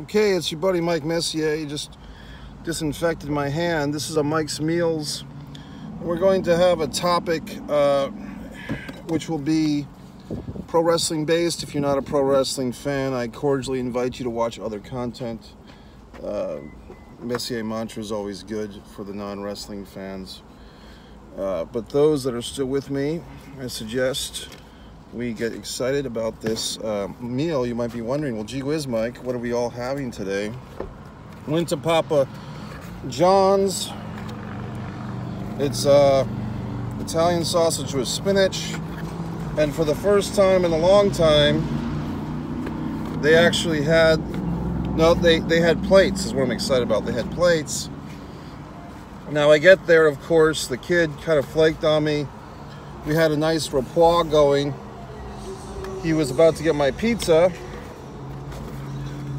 Okay, it's your buddy Mike Messier. You just disinfected my hand. This is a Mike's Meals. We're going to have a topic which will be pro wrestling based. If you're not a pro wrestling fan, I cordially invite you to watch other content. Messier mantra is always good for the non-wrestling fans. But those that are still with me, I suggest we get excited about this meal. You might be wondering, well, gee whiz, Mike, what are we all having today? Went to Papa John's. It's Italian sausage with spinach. And for the first time in a long time, they actually had, they had plates, is what I'm excited about. They had plates. Now I get there, of course, the kid kind of flaked on me. We had a nice rapport going. He was about to get my pizza,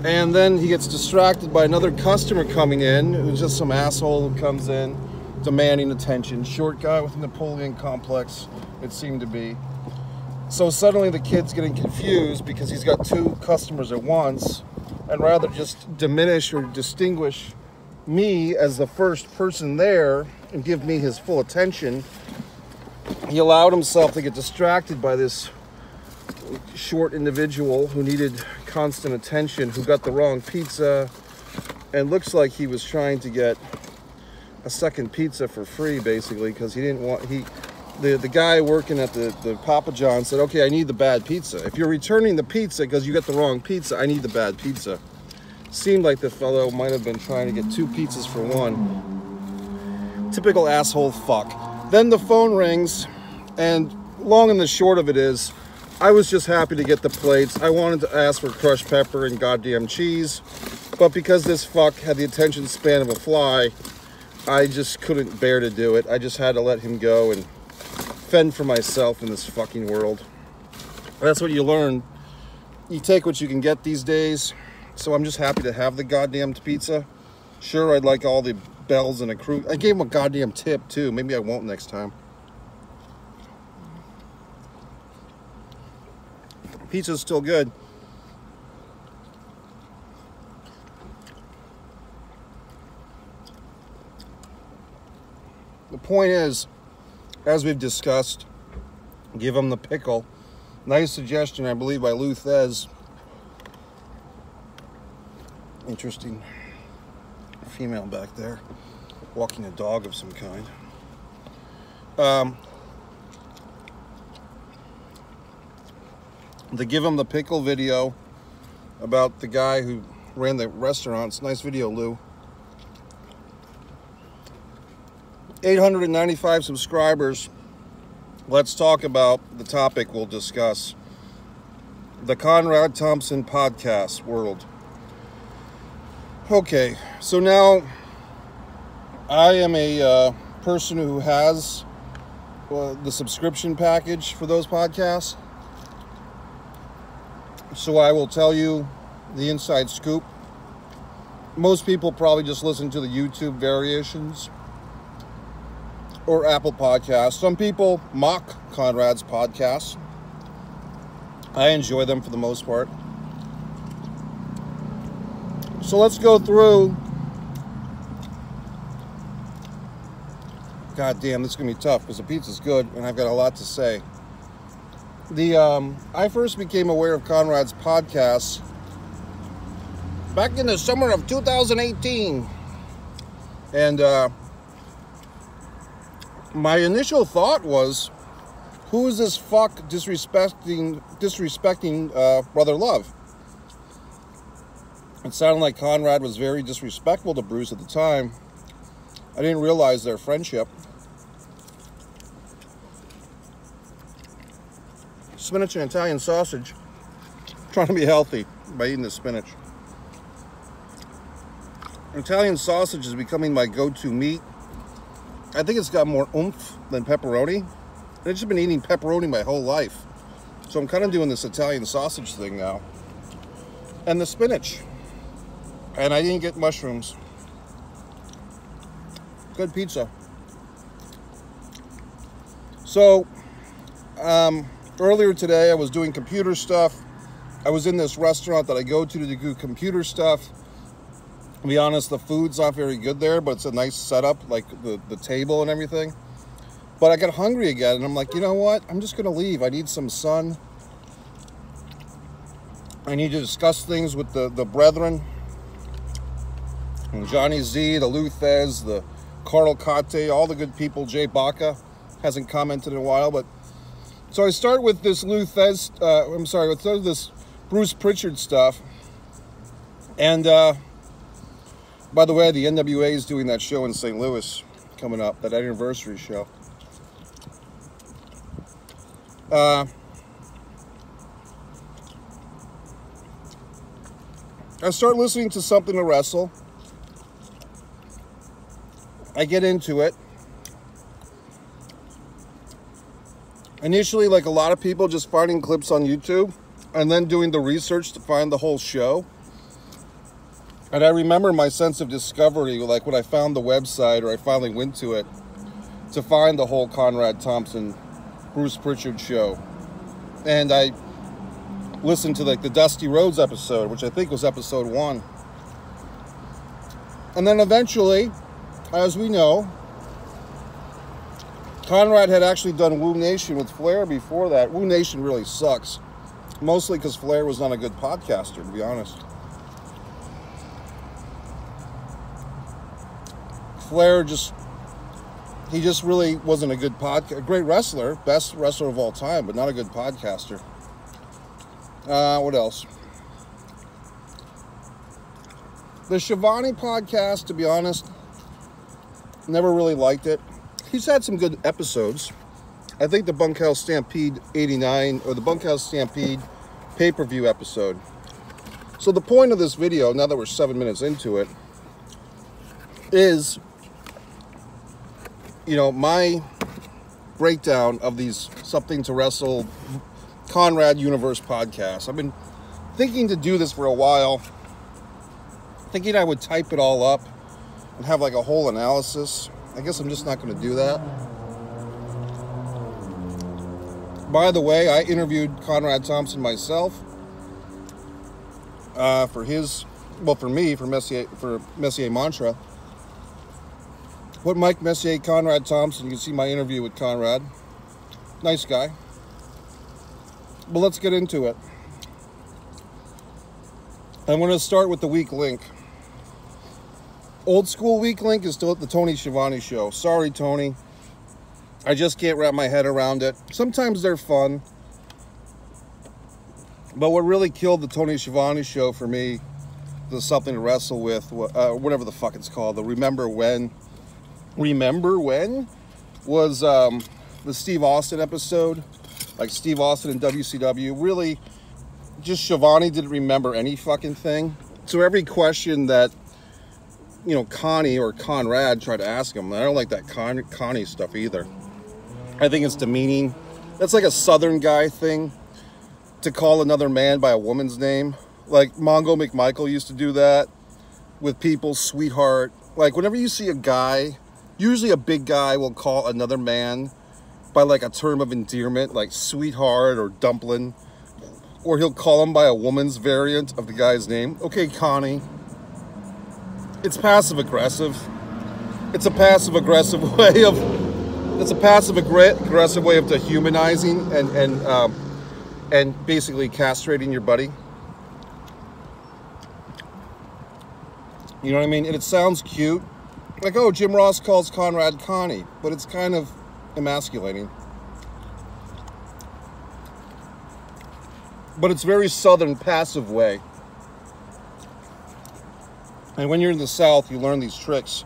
and then he gets distracted by another customer coming in. It was just some asshole who comes in demanding attention. Short guy with a Napoleon complex, it seemed to be. So suddenly the kid's getting confused because he's got two customers at once, and rather just diminish or distinguish me as the first person there and give me his full attention, he allowed himself to get distracted by this short individual who needed constant attention, who got the wrong pizza, and looks like he was trying to get a second pizza for free, basically, because he didn't want, the guy working at the Papa John said, okay, I need the bad pizza. If you're returning the pizza because you got the wrong pizza, I need the bad pizza. Seemed like the fellow might have been trying to get two pizzas for one. Typical asshole fuck. Then the phone rings, and long and the short of it is, I was just happy to get the plates. I wanted to ask for crushed pepper and goddamn cheese, but because this fuck had the attention span of a fly, I just couldn't bear to do it. I just had to let him go and fend for myself in this fucking world. That's what you learn. You take what you can get these days. So I'm just happy to have the goddamn pizza. Sure, I'd like all the bells and accrue. I gave him a goddamn tip too. Maybe I won't next time. Pizza's still good. The point is, as we've discussed, give them the pickle. Nice suggestion, I believe, by Lou Thez. Interesting female back there, walking a dog of some kind. The Give 'em the Pickle video about the guy who ran the restaurants. Nice video, Lou. 895 subscribers. Let's talk about the topic we'll discuss. The CONRAD THOMPSON podcast world. Okay, so now I am a person who has the subscription package for those podcasts. So I will tell you the inside scoop. Most people probably just listen to the YouTube variations or Apple Podcasts. Some people mock Conrad's podcasts. I enjoy them for the most part. So let's go through. God damn, this is gonna be tough because the pizza's good and I've got a lot to say. I first became aware of Conrad's podcasts back in the summer of 2018. And my initial thought was, who is this fuck disrespecting Brother Love? It sounded like Conrad was very disrespectful to Bruce at the time. I didn't realize their friendship. Spinach and Italian sausage. I'm trying to be healthy by eating the spinach. Italian sausage is becoming my go-to meat. I think it's got more oomph than pepperoni. I've just been eating pepperoni my whole life. So I'm kind of doing this Italian sausage thing now. And the spinach. And I didn't get mushrooms. Good pizza. So, earlier today I was doing computer stuff, I was in this restaurant that I go to do computer stuff. To be honest, the food's not very good there, but it's a nice setup, like the table and everything. But I got hungry again, and I'm like, you know what? I'm just going to leave. I need some sun. I need to discuss things with the brethren. And Johnny Z, the Luthez, the Carl Kate, all the good people. Jay Baca hasn't commented in a while, but so I start with this Luthez. With this Bruce Pritchard stuff. And by the way, the NWA is doing that show in St. Louis coming up, that anniversary show. I start listening to Something to Wrestle. I get into it. Initially, like a lot of people, just finding clips on YouTube and then doing the research to find the whole show. And I remember my sense of discovery, like when I found the website, or I finally went to it to find the whole Conrad Thompson, Bruce Pritchard show. And I listened to like the Dusty Rhodes episode, which I think was episode 1. And then eventually, as we know, Conrad had actually done Woo Nation with Flair before that. Woo Nation really sucks. Mostly because Flair was not a good podcaster, to be honest. Flair he just really wasn't a good a great wrestler, best wrestler of all time, but not a good podcaster. What else? The Shivani podcast, to be honest, never really liked it. He's had some good episodes. I think the Bunkhouse Stampede 89, or the Bunkhouse Stampede pay-per-view episode. So the point of this video, now that we're 7 minutes into it, is, you know, my breakdown of these Something to Wrestle Conrad Universe podcasts. I've been thinking to do this for a while, thinking I would type it all up and have like a whole analysis. I guess I'm just not going to do that. By the way, I interviewed Conrad Thompson myself for Messier Mantra. Put Mike Messier, Conrad Thompson. You can see my interview with Conrad. Nice guy. But let's get into it. I'm going to start with the weak link. Old school weak link is still at the Tony Schiavone show. Sorry, Tony. I just can't wrap my head around it. Sometimes they're fun. But what really killed the Tony Schiavone show for me, the Something to Wrestle with, whatever the fuck it's called, the Remember When was the Steve Austin episode. Like Steve Austin and WCW. Really, just Schiavone didn't remember any fucking thing. So every question that, you know, Connie or Conrad tried to ask him, I don't like that Connie stuff either. I think it's demeaning. That's like a Southern guy thing, to call another man by a woman's name. Like Mongo McMichael used to do that with people, sweetheart. Like whenever you see a guy, usually a big guy will call another man by like a term of endearment, like sweetheart or dumpling, or he'll call him by a woman's variant of the guy's name. Okay, Connie. It's passive aggressive. It's a passive aggressive way of dehumanizing and basically castrating your buddy. You know what I mean? And it sounds cute. Like, oh, Jim Ross calls Conrad Connie, but it's kind of emasculating. But it's very Southern passive way. And when you're in the South, you learn these tricks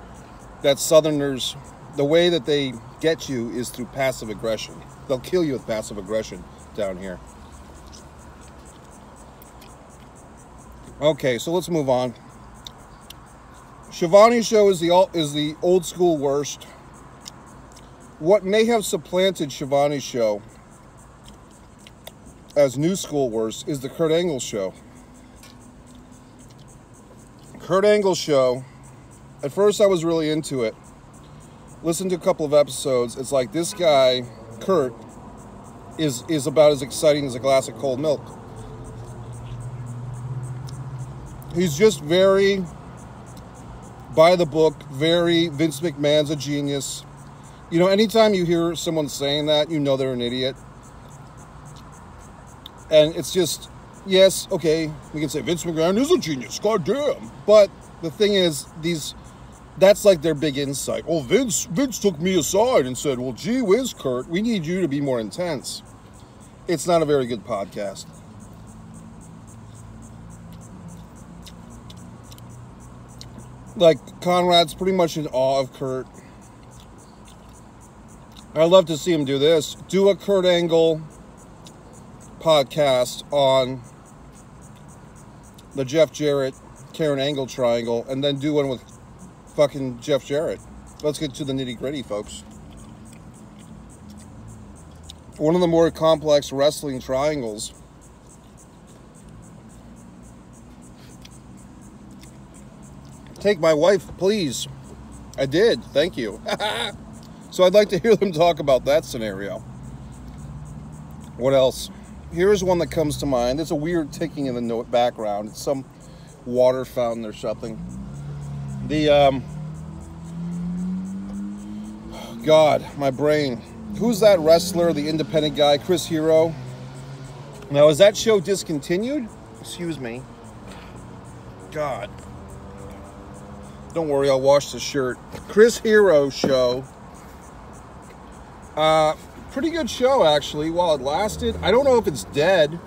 that Southerners, the way that they get you is through passive aggression. They'll kill you with passive aggression down here. Okay, so let's move on. Schiavone's show is the old school worst. What may have supplanted Schiavone's show as new school worst is the Kurt Angle show. Kurt Angle show, at first I was really into it. Listened to a couple of episodes. It's like this guy, Kurt, is about as exciting as a glass of cold milk. He's just very by the book, very Vince McMahon's a genius. You know, anytime you hear someone saying that, you know they're an idiot. And it's just, yes, okay, we can say Vince McMahon is a genius, goddamn. But the thing is, that's like their big insight. Oh, Vince took me aside and said, well, gee whiz, Kurt, we need you to be more intense. It's not a very good podcast. Like, Conrad's pretty much in awe of Kurt. I'd love to see him do this. Do a Kurt Angle podcast on the Jeff Jarrett, Karen Angle triangle, and then do one with fucking Jeff Jarrett. Let's get to the nitty-gritty, folks. One of the more complex wrestling triangles. Take my wife, please. I did. Thank you. So I'd like to hear them talk about that scenario. What else? Here's one that comes to mind. There's a weird ticking in the background. It's some water fountain or something. God, my brain. Who's that wrestler, the independent guy, Chris Hero? Now, is that show discontinued? Excuse me. God. Don't worry, I'll wash the shirt. Chris Hero show. Pretty good show, actually, while it lasted. I don't know if it's dead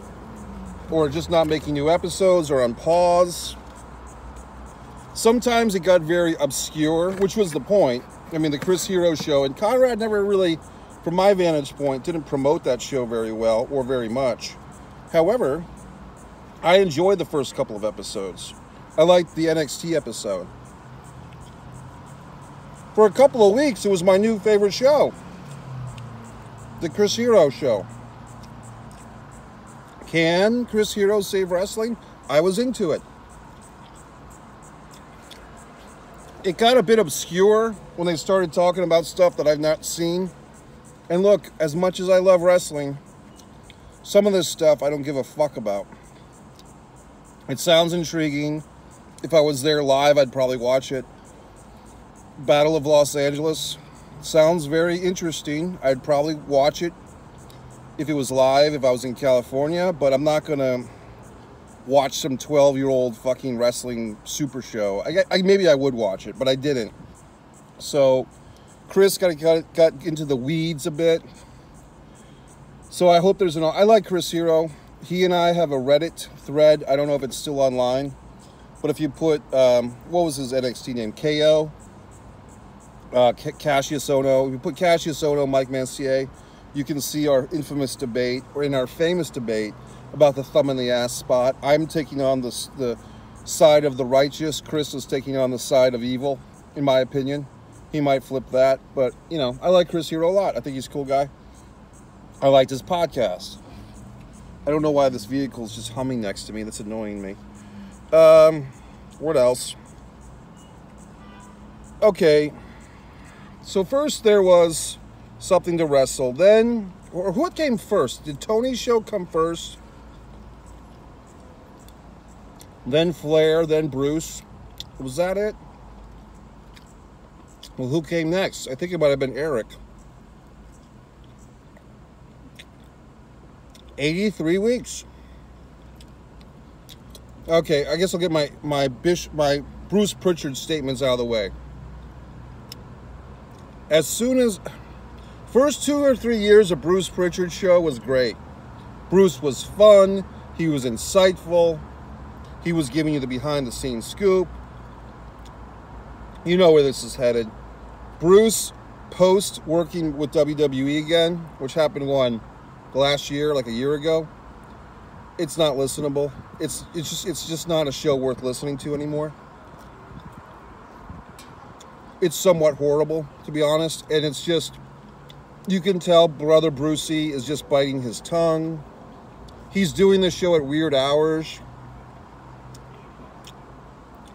or just not making new episodes or on pause. Sometimes it got very obscure, which was the point. I mean, the Chris Hero show, and Conrad never really, from my vantage point, didn't promote that show very well or very much. However, I enjoyed the first couple of episodes. I liked the NXT episode. For a couple of weeks, it was my new favorite show. The Chris Hero show. Can Chris Hero save wrestling? I was into it. It got a bit obscure when they started talking about stuff that I've not seen. And look, as much as I love wrestling, some of this stuff I don't give a fuck about. It sounds intriguing. If I was there live, I'd probably watch it. Battle of Los Angeles sounds very interesting. I'd probably watch it if it was live, if I was in California, but I'm not going to watch some 12-year-old fucking wrestling super show. Maybe I would watch it, but I didn't. So Chris got into the weeds a bit. So I hope there's I like Chris Hero. He and I have a Reddit thread. I don't know if it's still online, but if you put, what was his NXT name? KO? Cassius Ohno. If you put Cassius Ohno, Mike Mancier, you can see our infamous debate, or in our famous debate, about the thumb in the ass spot. I'm taking on the side of the righteous. Chris is taking on the side of evil, in my opinion. He might flip that, but, you know, I like Chris Hero a lot. I think he's a cool guy. I liked his podcast. I don't know why this vehicle is just humming next to me. That's annoying me. What else? Okay. So first there was something to wrestle. Then, or what came first? Did Tony's show come first? Then Flair, then Bruce. Was that it? Well, who came next? I think it might have been Eric. 83 weeks. Okay, I guess I'll get my Bruce Pritchard statements out of the way. As soon as first 2 or 3 years of Bruce Pritchard show was great. Bruce was fun. He was insightful. He was giving you the behind-the-scenes scoop. You know where this is headed. Bruce, post working with WWE again, which happened last year, like a year ago. It's not listenable. It's just not a show worth listening to anymore. It's somewhat horrible, to be honest, and it's just, you can tell Brother Brucey is just biting his tongue. He's doing this show at weird hours.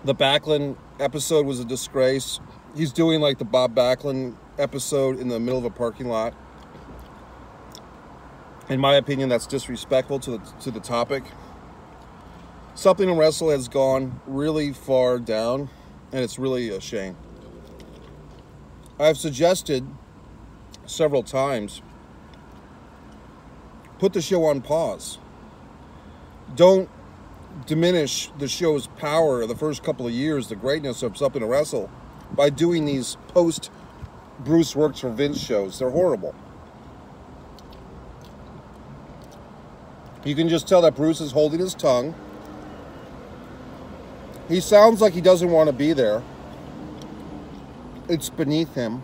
The Backlund episode was a disgrace. He's doing like the Bob Backlund episode in the middle of a parking lot. In my opinion, that's disrespectful to the topic. Something to Wrestle has gone really far down, and it's really a shame. I've suggested several times, put the show on pause. Don't diminish the show's power the first couple of years, the greatness of Something to Wrestle, by doing these post-Bruce Works for Vince shows. They're horrible. You can just tell that Bruce is holding his tongue. He sounds like he doesn't want to be there. It's beneath him.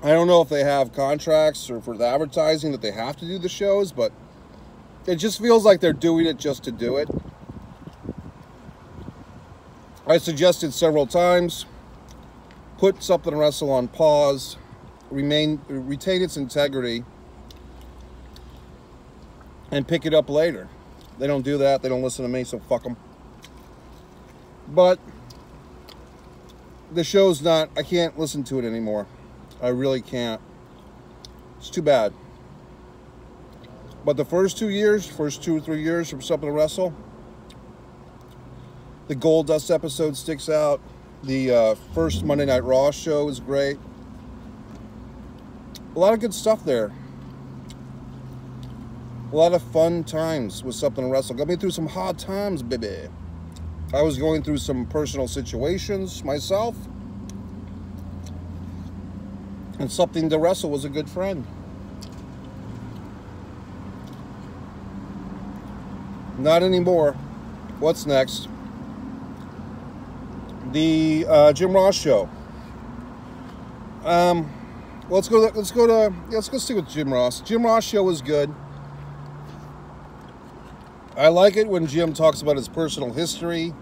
I don't know if they have contracts or for the advertising that they have to do the shows, but it just feels like they're doing it just to do it. I suggested several times, put Something to Wrestle on pause, retain its integrity, and pick it up later. They don't do that. They don't listen to me, so fuck them. But the show's not, I can't listen to it anymore. I really can't. It's too bad. But the first 2 or 3 years from Something to Wrestle, the Gold Dust episode sticks out. The first Monday Night Raw show is great. A lot of good stuff there. A lot of fun times with Something to Wrestle. Got me through some hard times, baby. I was going through some personal situations myself. And Something to Wrestle was a good friend. Not anymore. What's next? The Jim Ross show. Let's go stick with Jim Ross. Jim Ross show was good. I like it when Jim talks about his personal history.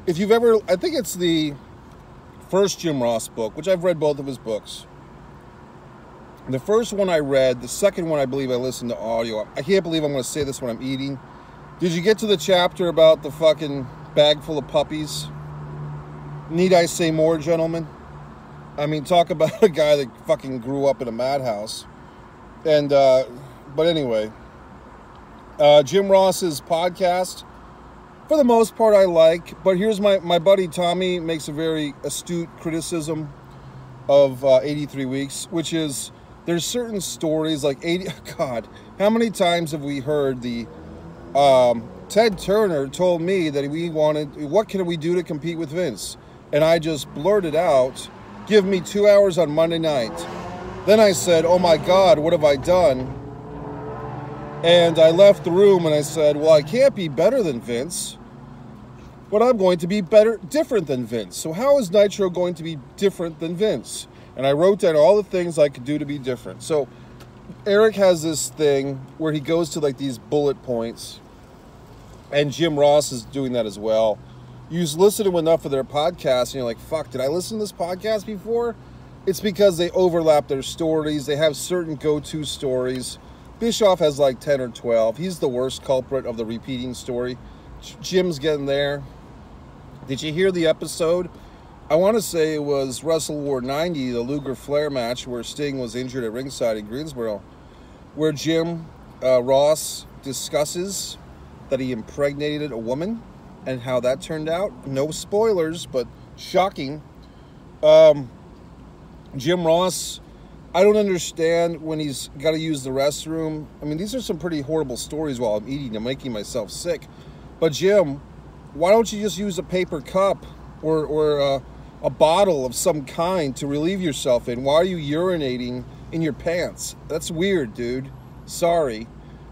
If you've ever, I think it's the first Jim Ross book, which I've read both of his books. The first one I read, the second one I believe I listened to audio. I can't believe I'm going to say this when I'm eating. Did you get to the chapter about the fucking bag full of puppies? Need I say more, gentlemen? I mean, talk about a guy that fucking grew up in a madhouse. And, but anyway, Jim Ross's podcast, for the most part, I like. But here's my buddy Tommy makes a very astute criticism of 83 Weeks, which is there's certain stories like God, how many times have we heard the Ted Turner told me that we wanted, what can we do to compete with Vince? And I just blurted out, give me 2 hours on Monday night. Then I said, oh my God, what have I done? And I left the room and I said, well, I can't be better than Vince, but I'm going to be different than Vince. So how is Nitro going to be different than Vince? And I wrote down all the things I could do to be different. So Eric has this thing where he goes to like these bullet points, and Jim Ross is doing that as well. You listen to enough of their podcasts and you're like, fuck, did I listen to this podcast before? It's because they overlap their stories. They have certain go-to stories. Bischoff has like 10 or 12. He's the worst culprit of the repeating story. Jim's getting there. Did you hear the episode? I want to say it was Wrestle War 90, the Luger Flair match where Sting was injured at ringside in Greensboro, where Jim Ross discusses that he impregnated a woman and how that turned out. No spoilers, but shocking. Jim Ross, I don't understand when he's got to use the restroom. I mean, these are some pretty horrible stories while I'm eating. I'm making myself sick. But Jim, why don't you just use a paper cup or a bottle of some kind to relieve yourself in? Why are you urinating in your pants? That's weird, dude. Sorry.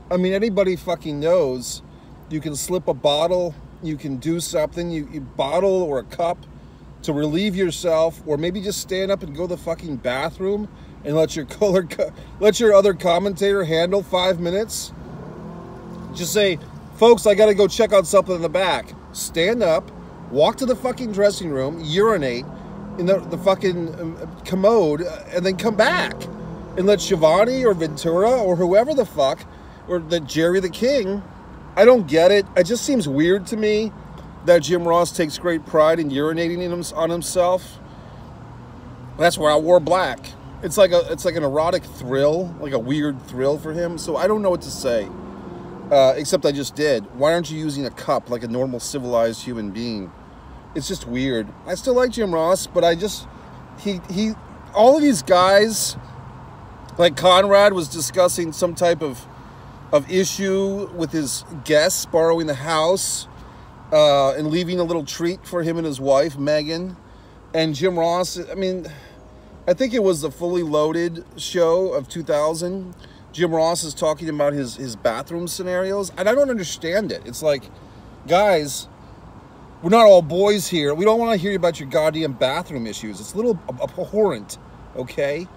I mean, anybody fucking knows you can slip a bottle, you can do something, you bottle or a cup to relieve yourself, or maybe just stand up and go to the fucking bathroom and let your other commentator handle 5 minutes. Just say, folks, I gotta go check on something in the back. Stand up, walk to the fucking dressing room, urinate in the fucking commode, and then come back. And let Shivani or Ventura or whoever the fuck, or the Jerry the King, I don't get it. It just seems weird to me that Jim Ross takes great pride in urinating on himself. That's why I wore black. it's like an erotic thrill, like a weird thrill for him. So I don't know what to say, except I just did. Why aren't you using a cup like a normal civilized human being? It's just weird. I still like Jim Ross, but he all of these guys, like Conrad was discussing some type of issue with his guests borrowing the house and leaving a little treat for him and his wife, Megan. And Jim Ross, I mean, I think it was the Fully Loaded show of 2000. Jim Ross is talking about his bathroom scenarios, and I don't understand it. It's like, guys, we're not all boys here. We don't want to hear about your goddamn bathroom issues. It's a little abhorrent, okay?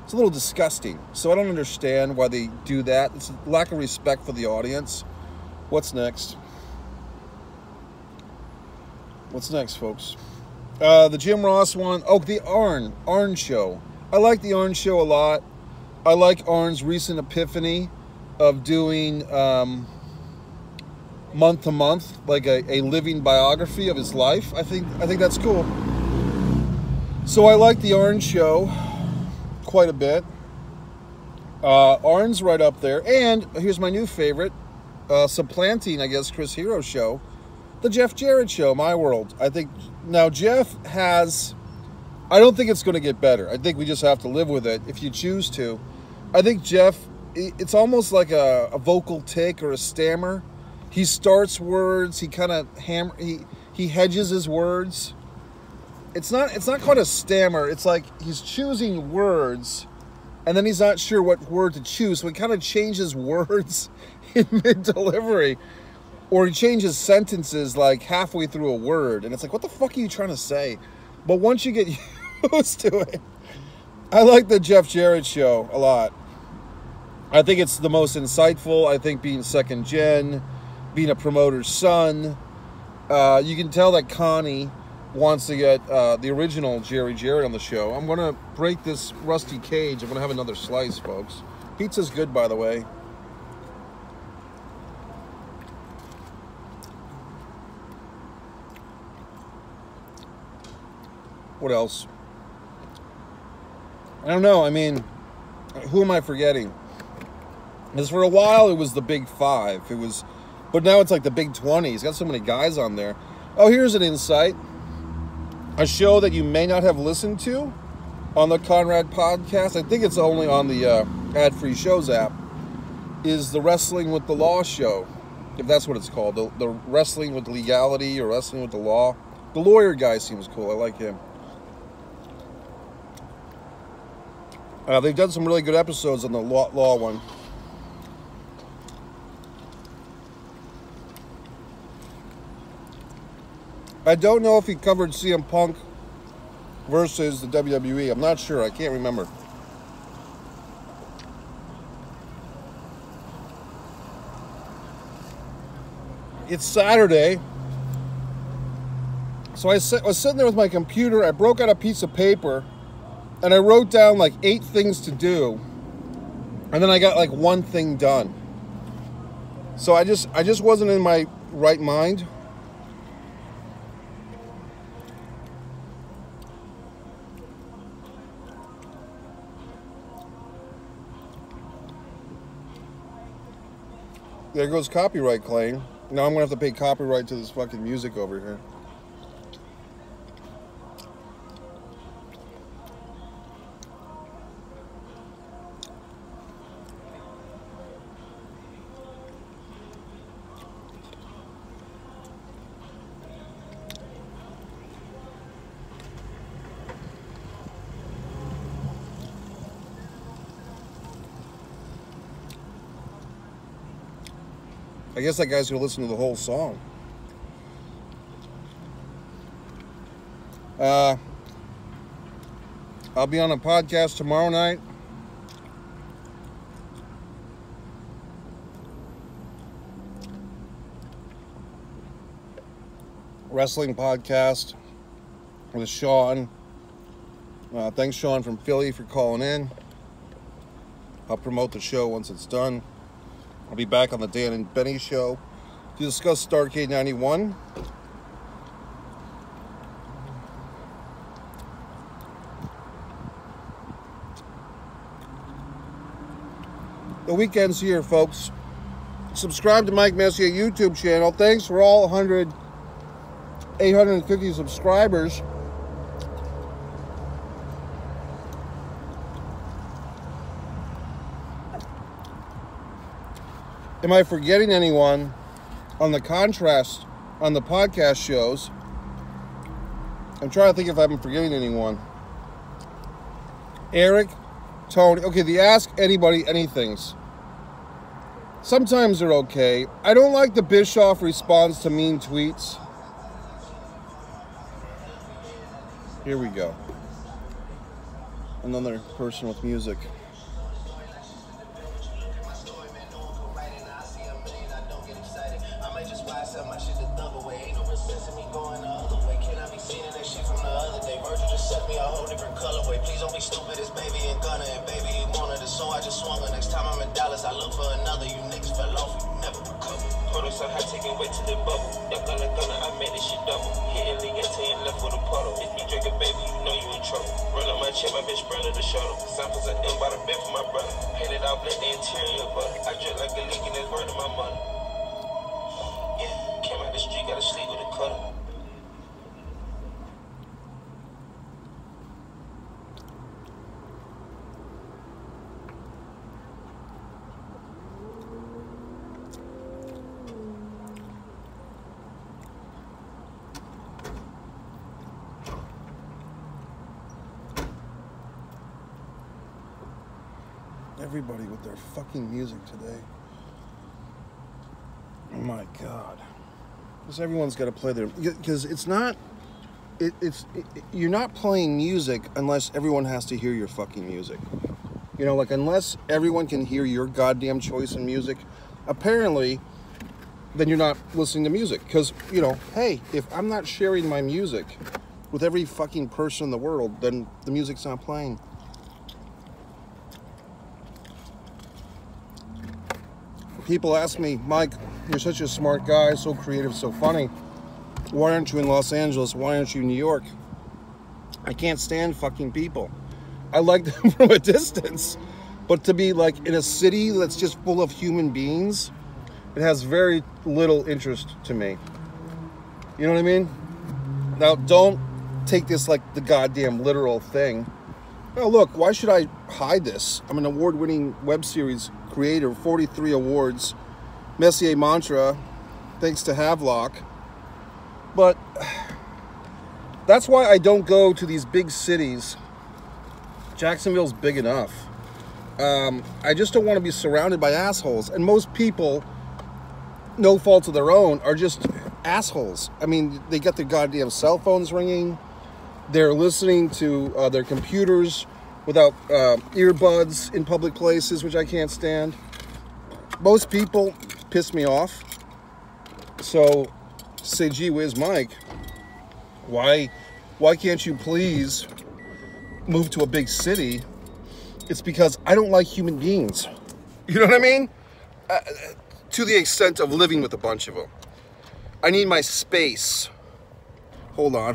It's a little disgusting. So I don't understand why they do that. It's a lack of respect for the audience. What's next? What's next, folks? The Jim Ross one. Oh, the Arn show. I like the Arn show a lot. I like Arn's recent epiphany of doing month to month, like a living biography of his life. I think that's cool. So I like the Arn show quite a bit. Arn's right up there. And here's my new favorite, supplanting, I guess, Chris Hero's show, the Jeff Jarrett show, My World. I think now Jeff has, I don't think it's going to get better. I think we just have to live with it if you choose to. I think Jeff, it's almost like a vocal tic or a stammer. He starts words, he kind of he hedges his words. It's not quite a stammer. It's like he's choosing words and then he's not sure what word to choose, so he kind of changes words in mid-delivery. Or he changes sentences like halfway through a word, and it's like, what the fuck are you trying to say? But once you get used to it, I like the Jeff Jarrett show a lot. I think it's the most insightful. I think being second gen, being a promoter's son, you can tell that Connie wants to get the original Jerry Jarrett on the show. I'm going to break this rusty cage. I'm going to have another slice, folks. Pizza's good, by the way. What else? I don't know. I mean, who am I forgetting? Because for a while it was the Big Five. But now it's like the Big 20. He's got so many guys on there. Oh, here's an insight. A show that you may not have listened to on the Conrad podcast, I think it's only on the AdFree Shows app, is the Wrestling with the Law show, if that's what it's called. The Wrestling with Legality or Wrestling with the Law. The lawyer guy seems cool. I like him. They've done some really good episodes on the law one. I don't know if he covered CM Punk versus the WWE. I'm not sure. I can't remember. It's Saturday. So I was sitting there with my computer. I broke out a piece of paper and I wrote down like 8 things to do. And then I got like 1 thing done. So I just wasn't in my right mind. There goes copyright claim. Now I'm going to have to pay copyright to this fucking music over here. I guess that guy's gonna listen to the whole song. I'll be on a podcast tomorrow night. Wrestling podcast with Sean. Thanks, Sean from Philly, for calling in. I'll promote the show once it's done. I'll be back on the Dan and Benny show to discuss Starrcade 91. The weekend's here, folks. Subscribe to Mike Messier YouTube channel. Thanks for all 850 subscribers. Am I forgetting anyone on the contrast on the podcast shows? I'm trying to think if I'm forgetting anyone. Eric, Tony. Okay, the Ask Anybody Anythings. Sometimes they're okay. I don't like the Bischoff response to mean tweets. Here we go. Another person with music. Please don't be stupid, it's baby and Gunna, and baby he wanted it, so I just swung her. Next time I'm in Dallas, I look for another. You niggas fell off, you never recover. Products so high, taking weight till it bubble. That Gunna, I made this shit double. Hitting league until you left with a puddle. If you drink a baby, you know you in trouble. Run up my chest, my bitch spread of the shuttle. Samples of M by the bed for my brother. Painted out, blend the interior butter. I drip like a leak and it's word of my mother. Yeah, came out the street, gotta sleep with a cutter. Everybody with their fucking music today. Oh my God. Because everyone's got to play their... Because it's not... You're not playing music unless everyone has to hear your fucking music. You know, like, unless everyone can hear your goddamn choice in music, apparently, then you're not listening to music. Because, you know, hey, if I'm not sharing my music with every fucking person in the world, then the music's not playing. People ask me, Mike, you're such a smart guy, so creative, so funny. Why aren't you in Los Angeles? Why aren't you in New York? I can't stand fucking people. I like them from a distance. But to be like in a city that's just full of human beings, it has very little interest to me. You know what I mean? Now, don't take this like the goddamn literal thing. Oh, look, why should I hide this? I'm an award-winning web series creator, 43 awards, Messier Mantra, thanks to Havelock. But that's why I don't go to these big cities. Jacksonville's big enough. I just don't want to be surrounded by assholes. And most people, no fault of their own, are just assholes. I mean, they got their goddamn cell phones ringing. They're listening to their computers without earbuds in public places, which I can't stand. Most people piss me off. So, say, gee whiz, Mike, why can't you please move to a big city? It's because I don't like human beings. You know what I mean? To the extent of living with a bunch of them. I need my space. Hold on.